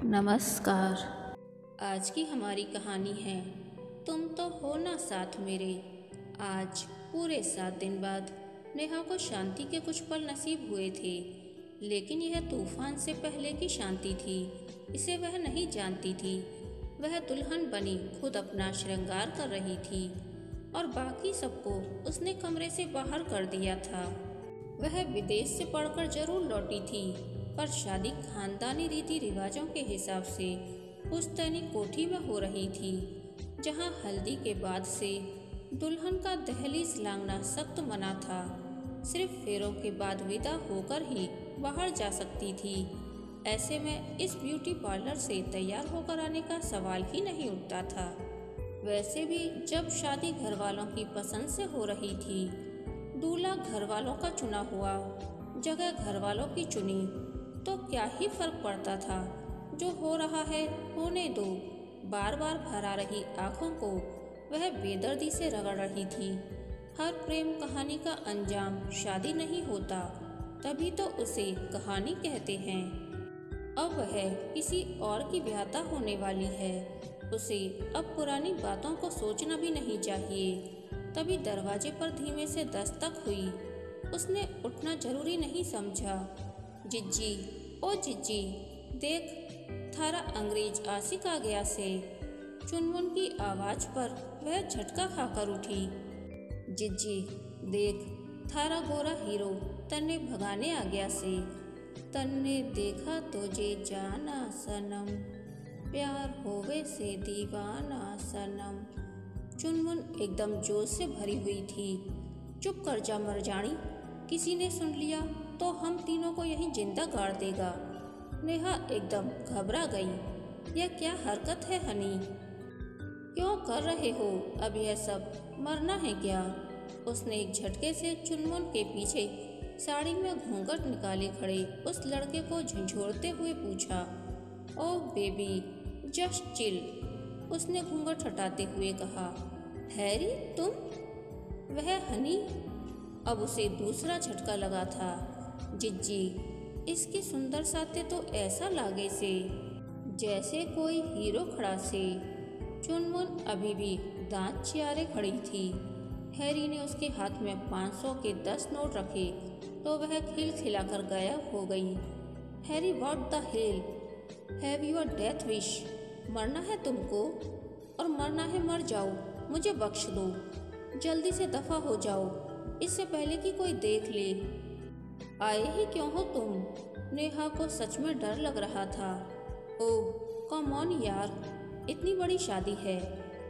नमस्कार। आज की हमारी कहानी है तुम तो हो ना साथ मेरे। आज पूरे 7 दिन बाद नेहा को शांति के कुछ पल नसीब हुए थे, लेकिन यह तूफान से पहले की शांति थी। इसे वह नहीं जानती थी। वह दुल्हन बनी खुद अपना श्रृंगार कर रही थी और बाकी सबको उसने कमरे से बाहर कर दिया था। वह विदेश से पढ़कर जरूर लौटी थी, पर शादी खानदानी रीति रिवाजों के हिसाब से पुश्तैनी कोठी में हो रही थी, जहां हल्दी के बाद से दुल्हन का दहलीज लांघना सख्त मना था। सिर्फ फेरों के बाद विदा होकर ही बाहर जा सकती थी। ऐसे में इस ब्यूटी पार्लर से तैयार होकर आने का सवाल ही नहीं उठता था। वैसे भी जब शादी घर वालों की पसंद से हो रही थी, दूल्हा घर वालों का चुना हुआ जगह घर वालों की चुनी, तो क्या ही फर्क पड़ता था। जो हो रहा है होने दो। बार बार भर आ रही आंखों को वह बेदर्दी से रगड़ रही थी। हर प्रेम कहानी का अंजाम शादी नहीं होता, तभी तो उसे कहानी कहते हैं। अब वह किसी और की ब्याहता होने वाली है। उसे अब पुरानी बातों को सोचना भी नहीं चाहिए। तभी दरवाजे पर धीमे से दस्तक हुई। उसने उठना जरूरी नहीं समझा। जिज्जी, ओ जिज्जी, देख थारा अंग्रेज आशिक आ गया से। चुनमुन की आवाज पर वह झटका खाकर उठी। जिज्जी, देख थारा गोरा हीरो तन्ने भगाने आ गया से। तन्ने देखा तुझे जाना सनम, प्यार होवे से दीवाना सनम। चुनमुन एकदम जोश से भरी हुई थी। चुप कर जा मरजानी, किसी ने सुन लिया तो हम तीनों को यहीं जिंदा गाड़ देगा। नेहा एकदम घबरा गई। यह क्या हरकत है हनी? क्यों कर रहे हो अब यह सब? मरना है क्या? उसने एक झटके से चुनमुन के पीछे साड़ी में घूंघट निकाले खड़े उस लड़के को झंझोड़ते हुए पूछा। ओह बेबी, जस्ट चिल, उसने घूंघट हटाते हुए कहा। हैरी तुम? वह हनी। अब उसे दूसरा झटका लगा था। जिज्जी, इसकी सुंदर साथे तो ऐसा लागे से जैसे कोई हीरो खड़ा से। चुनमुन अभी भी दांत चियारे खड़ी थी। हैरी ने उसके हाथ में 500 के 10 नोट रखे तो वह खिलखिलाकर गायब हो गई। Harry, what the hell? Have your death wish? मरना है तुमको? और मरना है मर जाओ, मुझे बख्श दो। जल्दी से दफा हो जाओ, इससे पहले कि कोई देख ले। आए ही क्यों हो तुम? नेहा को सच में डर लग रहा था। ओह कम ऑन यार, इतनी बड़ी शादी है,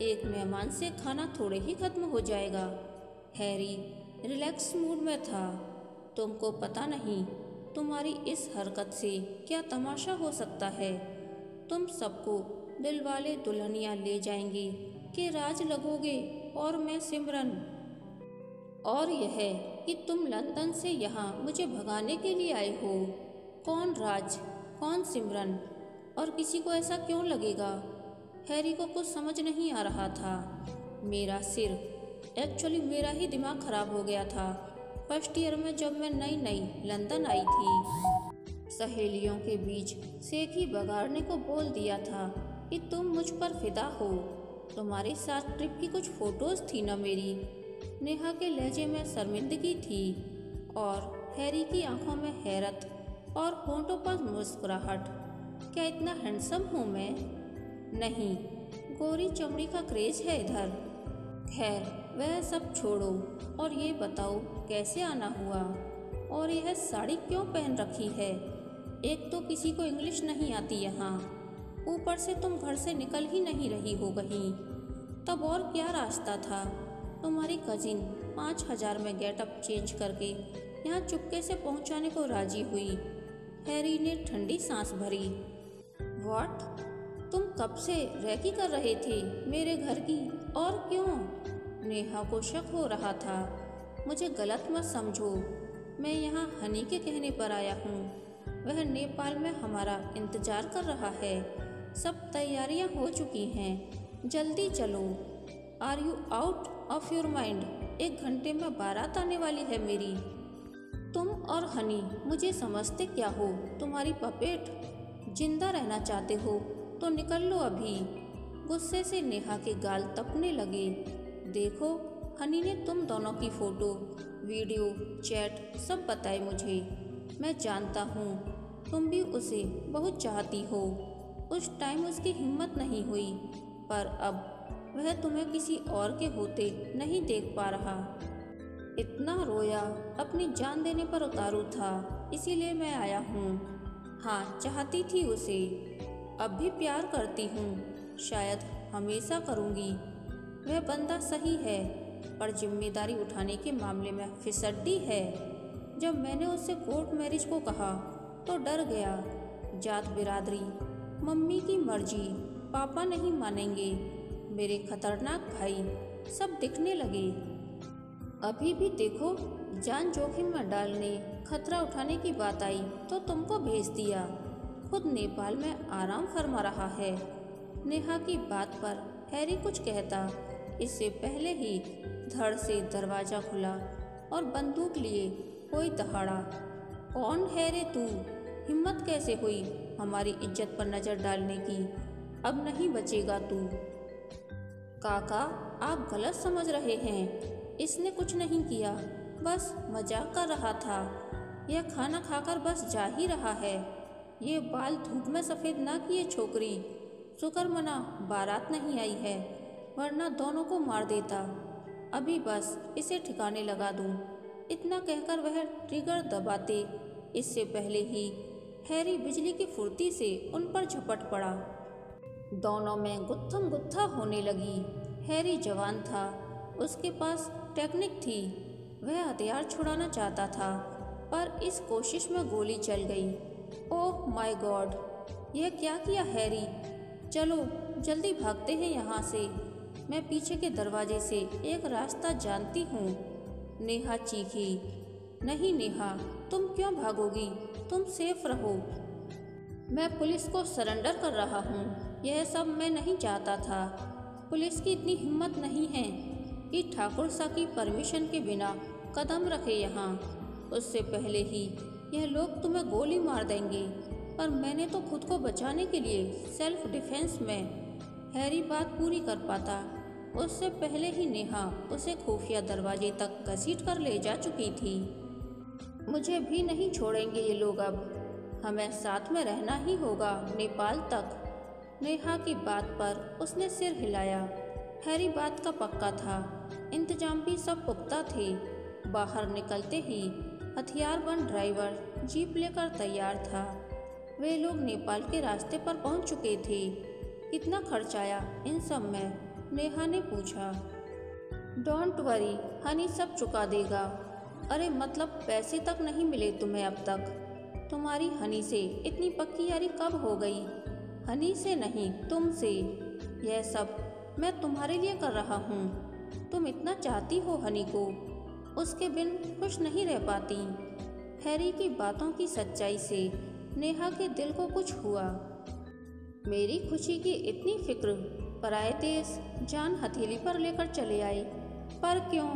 एक मेहमान से खाना थोड़े ही खत्म हो जाएगा। हैरी रिलैक्स मूड में था। तुमको पता नहीं तुम्हारी इस हरकत से क्या तमाशा हो सकता है। तुम सबको दिलवाले दुल्हनिया ले जाएंगे कि राज लगोगे और मैं सिमरन। और यह कि तुम लंदन से यहाँ मुझे भगाने के लिए आए हो। कौन राज, कौन सिमरन, और किसी को ऐसा क्यों लगेगा? हैरी को कुछ समझ नहीं आ रहा था। मेरा सिर, एक्चुअली मेरा ही दिमाग खराब हो गया था। फर्स्ट ईयर में जब मैं नई नई लंदन आई थी, सहेलियों के बीच सेखी बगाड़ने को बोल दिया था कि तुम मुझ पर फिदा हो। तुम्हारे साथ ट्रिप की कुछ फोटोज थी ना मेरी। नेहा के लहजे में शर्मिंदगी थी और हैरी की आंखों में हैरत और होंठों पर मुस्कुराहट। क्या इतना हैंडसम हूँ मैं? नहीं, गोरी चमड़ी का क्रेज है इधर। खैर वह सब छोड़ो और ये बताओ कैसे आना हुआ, और यह साड़ी क्यों पहन रखी है? एक तो किसी को इंग्लिश नहीं आती यहाँ, ऊपर से तुम घर से निकल ही नहीं रही हो कहीं। तब और क्या रास्ता था? तुम्हारी कजिन 5000 में गेटअप चेंज करके यहाँ चुपके से पहुँचाने को राजी हुई। हैरी ने ठंडी सांस भरी। व्हाट? तुम कब से रैकी कर रहे थे मेरे घर की, और क्यों? नेहा को शक हो रहा था। मुझे गलत मत समझो, मैं यहाँ हनी के कहने पर आया हूँ। वह नेपाल में हमारा इंतजार कर रहा है। सब तैयारियाँ हो चुकी हैं, जल्दी चलो। Are you out of your mind? 1 घंटे में बारात आने वाली है मेरी। तुम और हनी मुझे समझते क्या हो? तुम्हारी पपेट। जिंदा रहना चाहते हो तो निकल लो अभी। गुस्से से नेहा के गाल तपने लगे। देखो, हनी ने तुम दोनों की फोटो, वीडियो, चैट सब बताए मुझे। मैं जानता हूँ तुम भी उसे बहुत चाहती हो। उस टाइम उसकी हिम्मत नहीं हुई, पर अब वह तुम्हें किसी और के होते नहीं देख पा रहा। इतना रोया, अपनी जान देने पर उतारू था, इसीलिए मैं आया हूँ। हाँ, चाहती थी उसे, अब भी प्यार करती हूँ, शायद हमेशा करूँगी। वह बंदा सही है, पर जिम्मेदारी उठाने के मामले में फिसड्डी है। जब मैंने उससे कोर्ट मैरिज को कहा तो डर गया। जात बिरादरी, मम्मी की मर्जी, पापा नहीं मानेंगे, मेरे खतरनाक भाई, सब दिखने लगे। अभी भी देखो, जान जोखिम में डालने, खतरा उठाने की बात आई तो तुमको भेज दिया। खुद नेपाल में आराम फरमा रहा है। नेहा की बात पर हैरी कुछ कहता, इससे पहले ही धड़ से दरवाजा खुला और बंदूक लिए कोई दहाड़ा। कौन है रे तू? हिम्मत कैसे हुई हमारी इज्जत पर नजर डालने की? अब नहीं बचेगा तू। काका, आप गलत समझ रहे हैं। इसने कुछ नहीं किया, बस मजाक कर रहा था। यह खाना खाकर बस जा ही रहा है। ये बाल धूप में सफ़ेद ना किए छोकरी। शुक्र मना बारात नहीं आई है, वरना दोनों को मार देता। अभी बस इसे ठिकाने लगा दूं। इतना कहकर वह ट्रिगर दबाते, इससे पहले ही हैरी बिजली की फुर्ती से उन पर झपट पड़ा। दोनों में गुत्थम गुत्था होने लगी। हैरी जवान था, उसके पास टेक्निक थी। वह हथियार छुड़ाना चाहता था, पर इस कोशिश में गोली चल गई। ओह माय गॉड, यह क्या किया हैरी? चलो जल्दी भागते हैं यहाँ से। मैं पीछे के दरवाजे से एक रास्ता जानती हूँ। नेहा चीखी। नहीं नेहा, तुम क्यों भागोगी? तुम सेफ रहो। मैं पुलिस को सरेंडर कर रहा हूँ। यह सब मैं नहीं चाहता था। पुलिस की इतनी हिम्मत नहीं है कि ठाकुर सा की परमिशन के बिना कदम रखे यहाँ। उससे पहले ही यह लोग तुम्हें गोली मार देंगे। पर मैंने तो खुद को बचाने के लिए सेल्फ डिफेंस में। हैरी बात पूरी कर पाता उससे पहले ही नेहा उसे खुफिया दरवाजे तक घसीट कर ले जा चुकी थी। मुझे भी नहीं छोड़ेंगे ये लोग अब। हमें साथ में रहना ही होगा नेपाल तक। नेहा की बात पर उसने सिर हिलाया। हैरी बात का पक्का था। इंतजाम भी सब पुख्ता थे। बाहर निकलते ही हथियारबंद ड्राइवर जीप लेकर तैयार था। वे लोग नेपाल के रास्ते पर पहुंच चुके थे। कितना खर्च आया इन सब में? नेहा ने पूछा। डोंट वरी, हनी सब चुका देगा। अरे मतलब पैसे तक नहीं मिले तुम्हें अब तक? तुम्हारी हनी से इतनी पक्की यारी कब हो गई? हनी से नहीं, तुमसे। यह सब मैं तुम्हारे लिए कर रहा हूँ। तुम इतना चाहती हो हनी को, उसके बिन खुश नहीं रह पाती। हैरी की बातों की सच्चाई से नेहा के दिल को कुछ हुआ। मेरी खुशी की इतनी फिक्र, पराए देश जान हथेली पर लेकर चले आए। पर क्यों?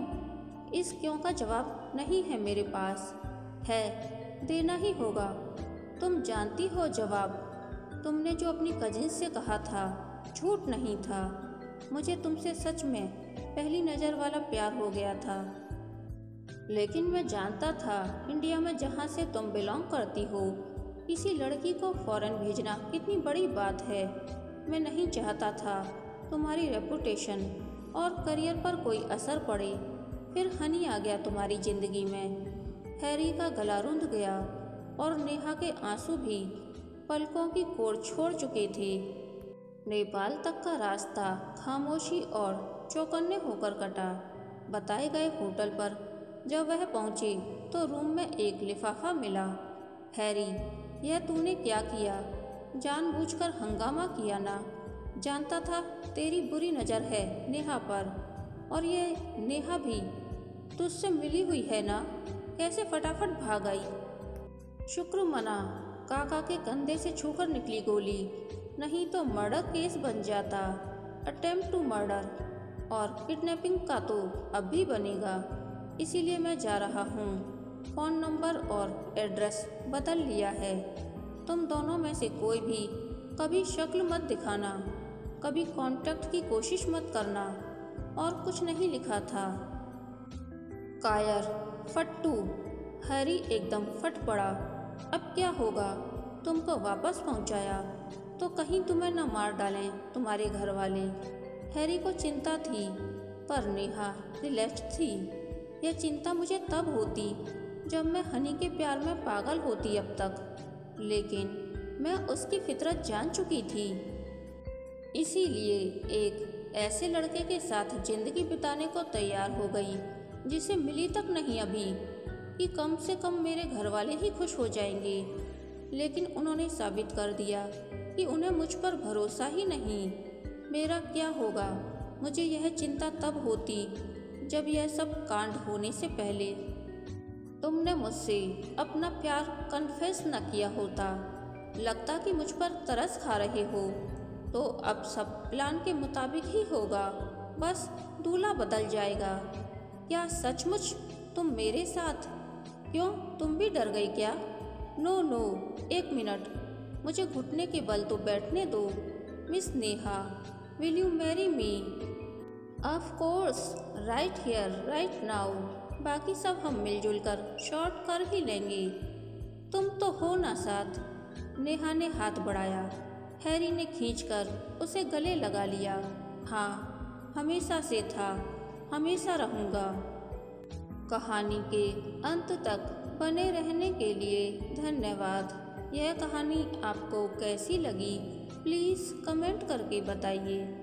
इस क्यों का जवाब नहीं है मेरे पास। है, देना ही होगा। तुम जानती हो जवाब। तुमने जो अपनी कजिन से कहा था झूठ नहीं था। मुझे तुमसे सच में पहली नज़र वाला प्यार हो गया था। लेकिन मैं जानता था इंडिया में जहाँ से तुम बिलोंग करती हो, किसी लड़की को फॉरेन भेजना कितनी बड़ी बात है। मैं नहीं चाहता था तुम्हारी रेपुटेशन और करियर पर कोई असर पड़े। फिर हनी आ गया तुम्हारी जिंदगी में। हैरी का गला रुंध गया और नेहा के आंसू भी पलकों की कोर छोड़ चुके थे। नेपाल तक का रास्ता खामोशी और चौकन्ने होकर कटा। बताए गए होटल पर जब वह पहुंचे तो रूम में एक लिफाफा मिला। हैरी, यह तूने क्या किया? जानबूझकर हंगामा किया ना? जानता था तेरी बुरी नज़र है नेहा पर, और ये नेहा भी तुझसे मिली हुई है ना? कैसे फटाफट भाग आई? शुक्र मना काका के कंधे से छूकर निकली गोली, नहीं तो मर्डर केस बन जाता। अटेम्प्ट टू मर्डर और किडनैपिंग का तो अब भी बनेगा। इसीलिए मैं जा रहा हूँ। फ़ोन नंबर और एड्रेस बदल लिया है। तुम दोनों में से कोई भी कभी शक्ल मत दिखाना, कभी कांटेक्ट की कोशिश मत करना, और कुछ नहीं लिखा था। कायर, फट्टू। हैरी एकदम फट पड़ा। अब क्या होगा? तुमको वापस पहुंचाया तो कहीं तुम्हें न मार डालें तुम्हारे घर वाले। हैरी को चिंता थी, पर नेहा रिलैक्स थी। यह चिंता मुझे तब होती जब मैं हनी के प्यार में पागल होती अब तक, लेकिन मैं उसकी फितरत जान चुकी थी। इसीलिए एक ऐसे लड़के के साथ जिंदगी बिताने को तैयार हो गई जिसे मिली तक नहीं अभी, कि कम से कम मेरे घर वाले ही खुश हो जाएंगे। लेकिन उन्होंने साबित कर दिया कि उन्हें मुझ पर भरोसा ही नहीं। मेरा क्या होगा? मुझे यह चिंता तब होती जब यह सब कांड होने से पहले तुमने मुझसे अपना प्यार कन्फेस न किया होता। लगता कि मुझ पर तरस खा रहे हो, तो अब सब प्लान के मुताबिक ही होगा, बस दूल्हा बदल जाएगा। क्या सचमुच तुम मेरे साथ? क्यों, तुम भी डर गई क्या? नो नो, एक मिनट, मुझे घुटने के बल तो बैठने दो। Miss Neha, will you marry me? Of course, right here right now. बाकी सब हम मिलजुल कर शॉर्ट कर ही लेंगे। तुम तो हो ना साथ? नेहा ने हाथ बढ़ाया। हैरी ने खींचकर उसे गले लगा लिया। हाँ, हमेशा से था, हमेशा रहूँगा। कहानी के अंत तक बने रहने के लिए धन्यवाद। यह कहानी आपको कैसी लगी, प्लीज़ कमेंट करके बताइए।